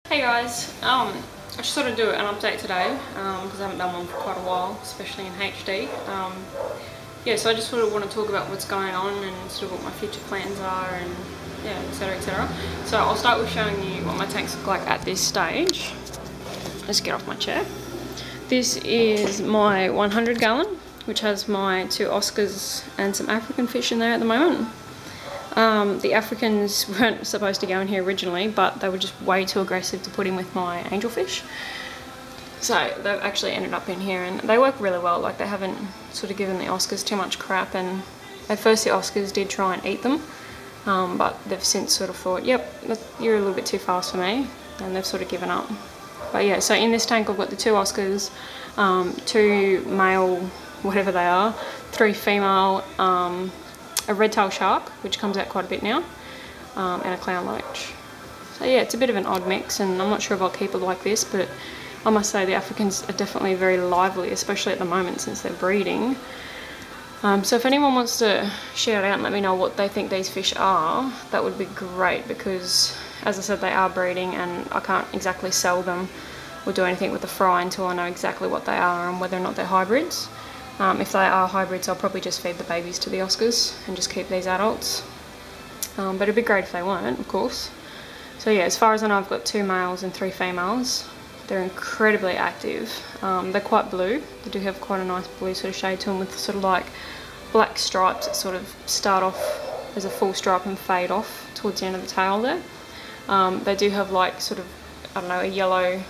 Hey guys, I just thought I'd do an update today because I haven't done one for quite a while, especially in HD. Yeah, so I just sort of want to talk about what's going on and sort of what my future plans are and yeah, etc, etc. So I'll start with showing you what my tanks look like at this stage. Let's get off my chair. This is my 100 gallon, which has my 2 Oscars and some African fish in there at the moment. The Africans weren't supposed to go in here originally, but they were just way too aggressive to put in with my angelfish. So they've actually ended up in here and they work really well. Like, they haven't sort of given the Oscars too much crap, and at first the Oscars did try and eat them, but they've since sort of thought, yep, you're a little bit too fast for me, and they've sort of given up. But yeah, so in this tank I've got the 2 Oscars, 2 male, whatever they are, 3 female, a red-tailed shark, which comes out quite a bit now, and a clown loach. So yeah, it's a bit of an odd mix, and I'm not sure if I'll keep it like this, but I must say the Africans are definitely very lively, especially at the moment since they're breeding. So if anyone wants to shout out and let me know what they think these fish are, that would be great, because as I said, they are breeding and I can't exactly sell them or do anything with the fry until I know exactly what they are and whether or not they're hybrids. If they are hybrids, I'll probably just feed the babies to the Oscars and just keep these adults. But it'd be great if they weren't, of course. So yeah, as far as I know, I've got 2 males and 3 females. They're incredibly active. They're quite blue. They do have quite a nice blue sort of shade to them, with sort of like black stripes that sort of start off as a full stripe and fade off towards the end of the tail there. They do have like sort of, I don't know, a yellow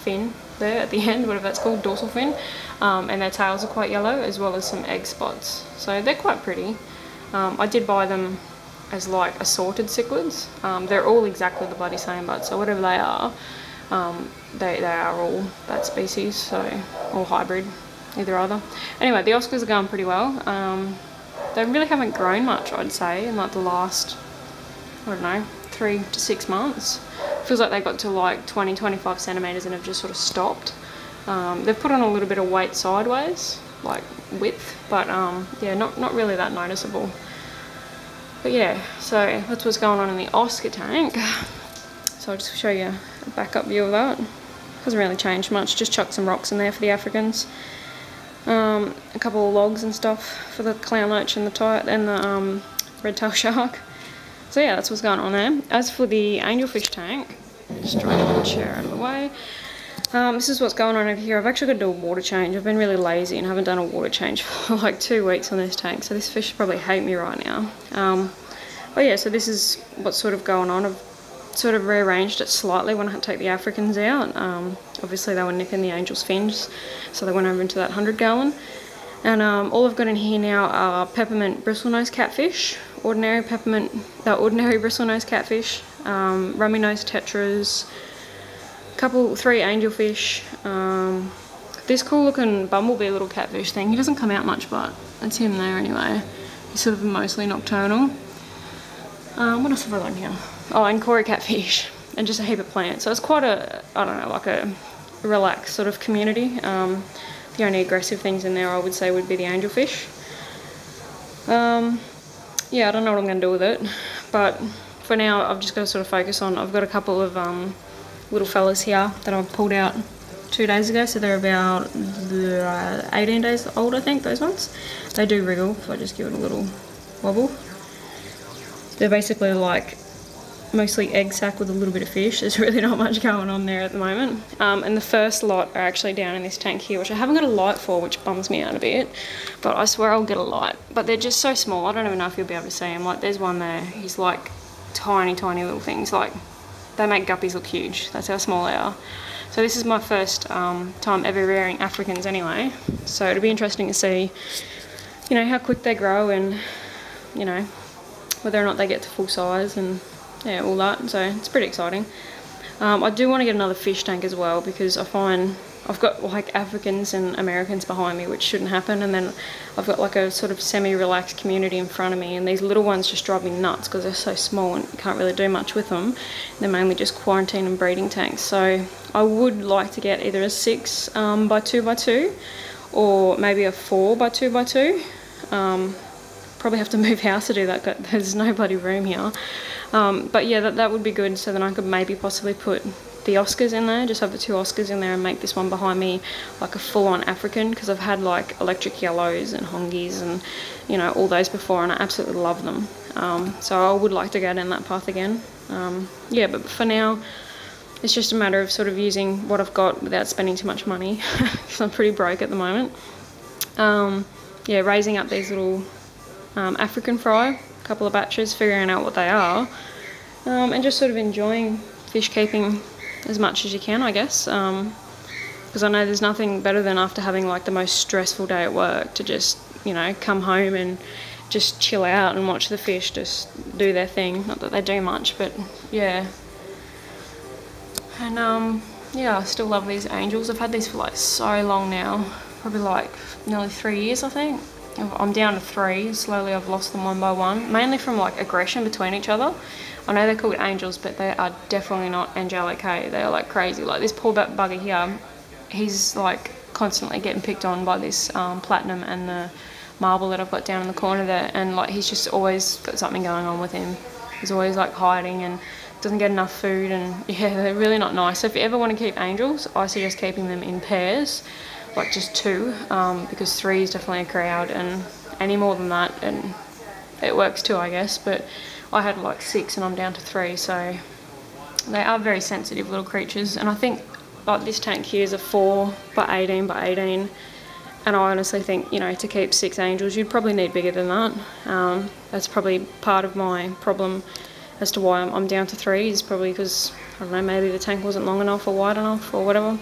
fin there at the end, whatever that's called, dorsal fin, and their tails are quite yellow, as well as some egg spots, so they're quite pretty. I did buy them as like assorted cichlids. They're all exactly the bloody same, but so whatever they are, they are all that species, so all hybrid, either either. Anyway, the Oscars are going pretty well. They really haven't grown much, I'd say, in like the last, I don't know, 3 to 6 months. Feels like they got to like 20-25 centimeters and have just sort of stopped. They've put on a little bit of weight sideways, like width, but yeah, not really that noticeable. But yeah, so that's what's going on in the Oscar tank. So I'll just show you a backup view of that. Hasn't really changed much, just chucked some rocks in there for the Africans. A couple of logs and stuff for the clown loach and the red-tailed shark. So yeah, that's what's going on there. As for the angelfish tank, just trying to get the chair out of the way. This is what's going on over here. I've actually got to do a water change. I've been really lazy and haven't done a water change for like 2 weeks on this tank, so this fish probably hate me right now. But yeah, so this is what's sort of going on. I've sort of rearranged it slightly when I had to take the Africans out. Obviously they were nipping the angel's fins, so they went over into that 100 gallon. And all I've got in here now are peppermint bristlenose catfish, ordinary bristlenose catfish, rummy nose tetras, 3 angelfish, this cool looking bumblebee little catfish thing. He doesn't come out much, but that's him there anyway. He's sort of mostly nocturnal. What else have I got in here? Oh, and Koi catfish, and just a heap of plants. So it's quite a, I don't know, like a relaxed sort of community. The only aggressive things in there I would say would be the angelfish. Yeah, I don't know what I'm going to do with it, but for now I've just got to sort of focus on, I've got a couple of little fellas here that I've pulled out 2 days ago, so they're about 18 days old, I think, those ones. They do wriggle if I just give it a little wobble. They're basically like mostly egg sac with a little bit of fish. There's really not much going on there at the moment. And the first lot are actually down in this tank here, which I haven't got a light for, which bums me out a bit, but I swear I'll get a light. But they're just so small, I don't even know if you'll be able to see him. Like, there's one there, he's like tiny little things. Like, they make guppies look huge, that's how small they are. So this is my first time ever rearing Africans anyway, so it'll be interesting to see, you know, how quick they grow, and you know, whether or not they get to full size, and yeah, all that. So it's pretty exciting. I do want to get another fish tank as well, because I find I've got like Africans and Americans behind me, which shouldn't happen, and then I've got like a sort of semi-relaxed community in front of me, and these little ones just drive me nuts because they're so small and you can't really do much with them. They're mainly just quarantine and breeding tanks. So I would like to get either a 6 by 2 by 2 or maybe a 4 by 2 by 2. probably have to move house to do that, but there's no bloody room here. But yeah, that would be good, so then I could maybe possibly put the Oscars in there, just have the 2 Oscars in there and make this one behind me like a full-on African, because I've had like electric yellows and hongies and, you know, all those before, and I absolutely love them. So I would like to go down that path again. Yeah, but for now it's just a matter of sort of using what I've got without spending too much money, because I'm pretty broke at the moment. Yeah, raising up these little African fry, a couple of batches, figuring out what they are, and just sort of enjoying fish keeping as much as you can, I guess, because I know there's nothing better than after having like the most stressful day at work to just, you know, come home and just chill out and watch the fish just do their thing. Not that they do much, but yeah. And yeah, I still love these angels. I've had these for like so long now, probably like nearly 3 years, I think. I'm down to 3. Slowly I've lost them one by one, mainly from like aggression between each other. I know they're called angels, but they are definitely not angelic, hey? They are like crazy. Like this poor bugger here, he's like constantly getting picked on by this platinum and the marble that I've got down in the corner there, and like he's just always got something going on with him. He's always like hiding and doesn't get enough food, and yeah, they're really not nice. So if you ever want to keep angels, I suggest keeping them in pairs, like just 2, because 3 is definitely a crowd, and any more than that, and it works too, I guess, but I had like 6 and I'm down to 3, so they are very sensitive little creatures. And I think like this tank here is a 4 by 18 by 18, and I honestly think, you know, to keep 6 angels you'd probably need bigger than that. That's probably part of my problem as to why I'm down to 3, is probably because, I don't know, maybe the tank wasn't long enough or wide enough or whatever.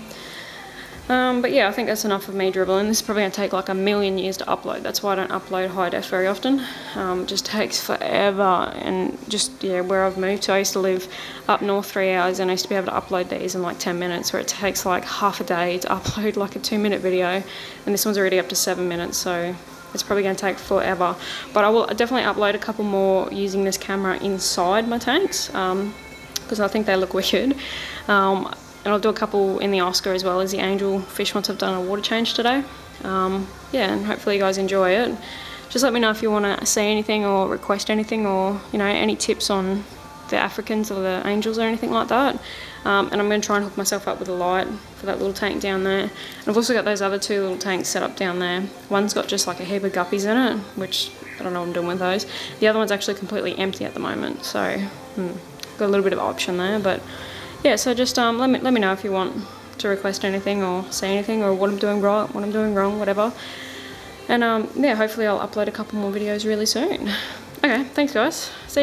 But yeah, I think that's enough of me dribbling. This is probably going to take like a million years to upload. That's why I don't upload high def very often. It just takes forever, and just, yeah, where I've moved to, I used to live up north 3 hours, and I used to be able to upload these in like 10 minutes, where it takes like half a day to upload like a 2-minute video, and this one's already up to 7 minutes, so it's probably going to take forever. But I will definitely upload a couple more using this camera inside my tanks, because I think they look wicked. And I'll do a couple in the Oscar as well as the angel fish once I've done a water change today. Yeah, and hopefully you guys enjoy it. Just let me know if you want to see anything or request anything, or, you know, any tips on the Africans or the angels or anything like that. And I'm going to try and hook myself up with a light for that little tank down there. And I've also got those other 2 little tanks set up down there. One's got just like a heap of guppies in it, which I don't know what I'm doing with those. The other one's actually completely empty at the moment, so got a little bit of option there. But yeah, so just let me know if you want to request anything or say anything, or what I'm doing right, what I'm doing wrong, whatever. And yeah, hopefully I'll upload a couple more videos really soon. Okay, thanks guys. See ya.